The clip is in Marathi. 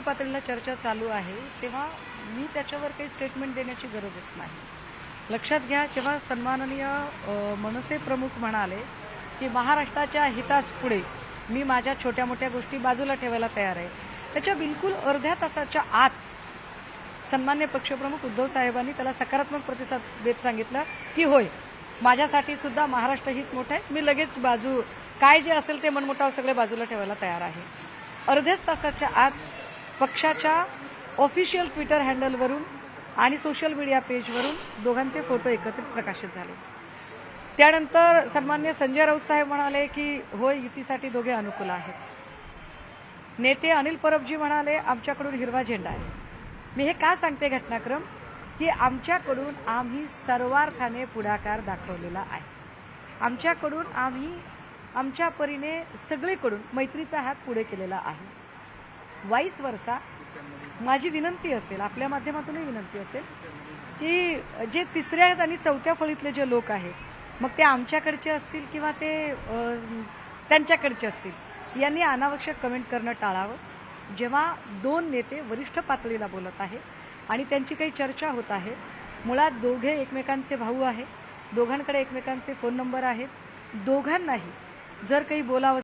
पातळीला चर्चा चालू आहे तेव्हा मी त्याच्यावर काही स्टेटमेंट देण्याची गरजच नाही। लक्षात घ्या, जेव्हा सन्माननीय मनसे प्रमुख म्हणाले की महाराष्ट्राच्या हितास पुढे मी माझ्या छोट्या मोठ्या गोष्टी बाजूला ठेवायला तयार आहे, त्याच्या बिलकुल अर्ध्या तासाच्या आत सन्मान्य पक्षप्रमुख उद्धव साहेबांनी त्याला सकारात्मक प्रतिसाद देत सांगितलं की होय, माझ्यासाठी सुद्धा महाराष्ट्र हित मोठं आहे, मी लगेच बाजू काय जे असेल ते मनमुटाव सगळे बाजूला ठेवायला तयार आहे। अर्ध्याच तासाच्या आत पक्षाच्या ऑफिशियल ट्विटर हँडलवरून आणि सोशल मीडिया पेजवरून दोघांचे फोटो एकत्रित प्रकाशित झाले। त्यानंतर सन्मान्य संजय राऊत साहेब म्हणाले की होय, युतीसाठी दोघे अनुकूल आहेत। नेते अनिल परबजी म्हणाले आमच्याकडून हिरवा झेंडा आहे। मी हे का सांगते घटनाक्रम की आमच्याकडून आम्ही सर्वार्थाने पुढाकार दाखवलेला आहे। आमच्याकडून आम्ही आमच्या परीने सगळीकडून मैत्रीचा हात पुढे केलेला आहे। वाईस वर्षा माझी विनंती असेल, आपल्या माध्यमातूनही विनंती असेल की जे तिसऱ्या आणि चौथ्या फळीतले जे लोक आहेत, मग ते आमच्याकडचे असतील किंवा ते त्यांच्याकडचे असतील, यांनी अनावश्यक कमेंट करणं टाळावं। जेव्हा दोन नेते वरिष्ठ पातळीला बोलत आहेत आणि त्यांची काही चर्चा होत आहे, मुळात दोघे एकमेकांचे भाऊ आहेत, दोघांकडे एकमेकांचे फोन नंबर आहेत, दोघांनाही जर काही बोलावं